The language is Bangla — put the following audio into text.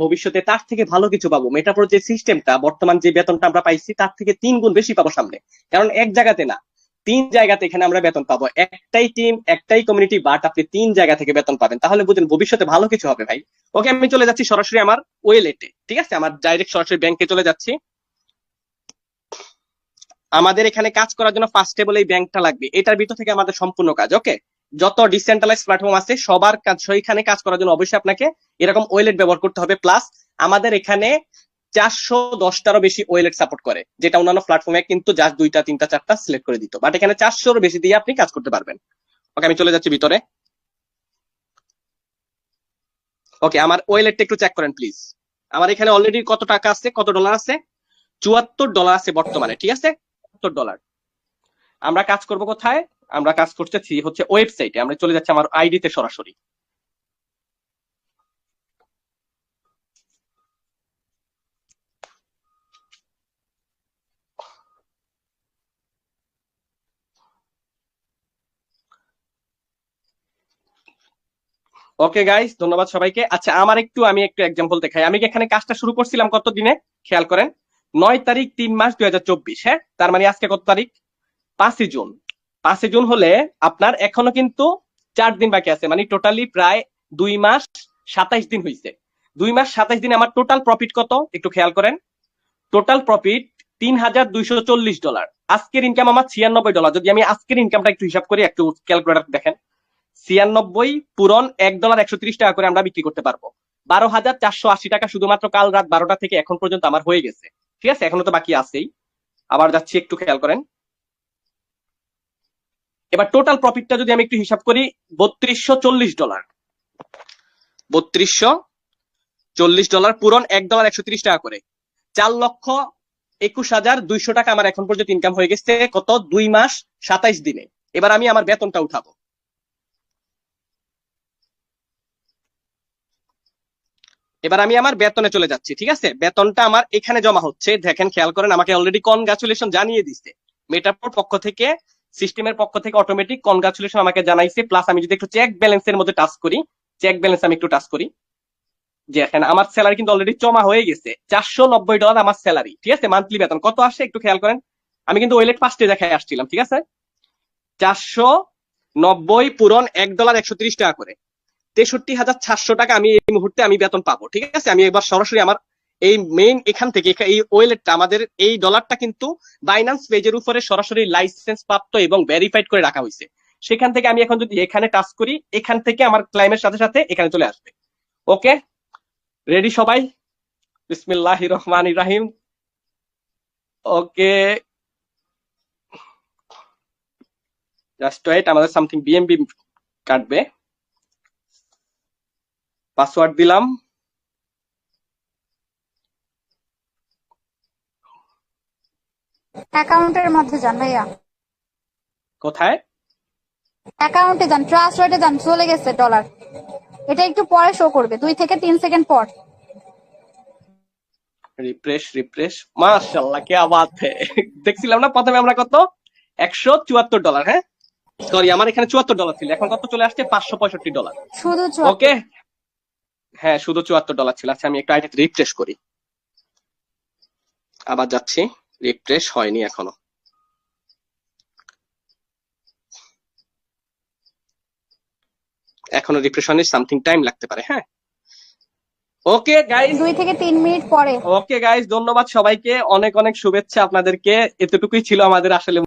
ভবিষ্যতে তার থেকে ভালো কিছু পাবো। মেটাপ্রোর যে সিস্টেমটা, বর্তমান যে বেতনটা আমরা পাইছি তার থেকে 3 গুণ বেশি পাবো সামনে। কারণ এক জায়গাতে না, 3 জায়গাতে এখানে আমরা বেতন পাবো। একটাই টিম, একটাই কমিউনিটি, বাট আপনি 3 জায়গা থেকে বেতন পাবেন। তাহলে বুঝেন ভবিষ্যতে ভালো কিছু হবে ভাই। ওকে, আমি চলে যাচ্ছি সরাসরি আমার ওয়েলেটে। ঠিক আছে, আমার ডাইরেক্ট সরাসরি ব্যাংকে চলে যাচ্ছি। আমাদের এখানে কাজ করার জন্য ফার্স্ট অফ অল এই ব্যাংকটা লাগবে, এটার ভিতর থেকে আমাদের সম্পূর্ণ কাজ। ওকে, যত ডিসেন্ট্রালাইজ প্ল্যাটফর্ম আছে সবার কাজ, সেইখানে কাজ করার জন্য অবশ্যই আপনাকে এরকম ওয়েলেট ব্যবহার করতে হবে। প্লাস আমাদের এখানে 410টারও বেশি ওয়েলেট সাপোর্ট করে, যেটা অন্যান্য প্ল্যাটফর্মে কিন্তু জাস্ট 2টা 3টা 4টা সিলেক্ট করে দিত, বাট এখানে 400-র বেশি দিয়ে আপনি কাজ করতে পারবেন। ওকে, আমি চলে যাচ্ছি ভিতরে। ওকে, আমার ওয়েলেটটা একটু চেক করেন প্লিজ। আমার এখানে অলরেডি কত টাকা আছে, কত ডলার আছে? $74 আছে বর্তমানে। ঠিক আছে, $74। আমরা কাজ করব কোথায়? আমরা কাজ করতেছি হচ্ছে ওয়েবসাইটে। আমরা চলে যাচ্ছি আমার আইডিতে সরাসরি। ওকে গাইস, ধন্যবাদ সবাইকে। আচ্ছা, আমি একটু এক্সাম্পল দেখাই। আমি এখানে কাজটা শুরু করছিলাম কত দিনে, খেয়াল করেন। 9 তারিখ 3 মাস 2024। হ্যাঁ, তার মানে আজকে কত তারিখ? 5ই জুন। 5ই জুন হলে আপনার এখনো কিন্তু 4 দিন বাকি আছে, মানে টোটালি প্রায় 2 মাস 27 দিন হয়েছে। 2 মাস 27 দিনে আমার টোটাল প্রফিট কত একটু খেয়াল করেন। Total profit $3,240। আজকের ইনকাম আমার $96। যদি আমি আজকের ইনকামটা একটু হিসাব করি, একটু ক্যালকুলেটর দেখেন। 96 পূরণ $1 130 করে আমরা বিক্রি করতে পারবো। 12,480 টাকা শুধুমাত্র কাল রাত 12টা থেকে এখন পর্যন্ত আমার হয়ে গেছে। ঠিক আছে, এখনো তো বাকি আছেই। আবার যাচ্ছি, একটু খেয়াল করেন। এবার টোটাল প্রফিটটা যদি আমি একটু হিসাব করি, $3240। $3240 পূরণ $1 130 করে, 4,21,200 টাকা আমার এখন পর্যন্ত ইনকাম হয়ে গেছে। কত? 2 মাস 27 দিনে। এবার আমি আমার বেতনটা উঠাবো। এবার আমি আমার বেতনে চলে যাচ্ছি। ঠিক আছে, বেতনটা আমার এখানে জমা হচ্ছে, দেখেন খেয়াল করেন। আমাকে অলরেডি কনগ্রাচুলেশন জানিয়ে দিচ্ছে মেটাপ্রোর পক্ষ থেকে, সিস্টেমের পক্ষ থেকে অটোমেটিক কনগ্রাচুলেশন আমাকে জানাইছে। প্লাস আমি যদি একটু চেক ব্যালেন্সের মধ্যে টাচ করি, চেক ব্যালেন্স আমি একটু টাচ করি, যে এখানে আমার স্যালারি কিন্তু অলরেডি জমা হয়ে গেছে। $490 আমার স্যালারি। ঠিক আছে, মান্থলি বেতন কত আসে একটু খেয়াল করেন। আমি কিন্তু ওয়েলেট ফার্স্টে দেখায় আসছিলাম। ঠিক আছে, 490 পূরণ $1 130 করে, 63,400 টাকা আমি এই মুহূর্তে আমি বেতন পাবো। ঠিক আছে, আমি এবার সরাসরি আমার এই মেইন এখান থেকে, এই ওয়েলেটটা আমাদের এই ডলারটা কিন্তু বাইন্যান্স পেজের উপরে সরাসরি লাইসেন্স প্রাপ্ত এবং ভেরিফাইড করে রাখা হয়েছে। সেখান থেকে আমি এখন যদি এখানে টাচ করি, এখান থেকে আমার ক্লাইমের সাথে সাথে এখানে চলে আসবে। ওকে, রেডি সবাই? বিসমিল্লাহির রহমানির রাহিম। ওকে, জাস্ট ওয়েট, আমাদের সামথিং বিএমবি কাটবে। পাসওয়ার্ড দিলাম। অ্যাকাউন্টের মধ্যে যান ভাইয়া, কোথায়? অ্যাকাউন্টে যান, ট্রাস্ট ওয়েটে যান, চলে গেছে ডলার। এটা একটু পরে শো করবে, 2 থেকে 3 সেকেন্ড পর। রিফ্রেশ রিফ্রেশ, মাশাআল্লাহ কি বাত হে। দেখছিলাম না প্রথমে আমরা কত, $174। হ্যাঁ, সরি, আমার এখানে $74 ছিল, এখন কত চলে আসছে? $565। শুধু ওকে, 74। হ্যাঁ শুধু $74 ছিল। আচ্ছা, আমি একটু আইডিতে রিফ্রেশ করি, আবার যাচ্ছি। রিফ্রেশ হয়নি এখনো, এখনো রিফ্রেশ হয়নি, সামথিং টাইম লাগতে পারে। হ্যাঁ, ওকে গাইস, 2 থেকে 3 মিনিট পরে। ওকে গাইস, ধন্যবাদ সবাইকে, অনেক অনেক শুভেচ্ছা আপনাদেরকে। এতটুকুই ছিল আমাদের আসলে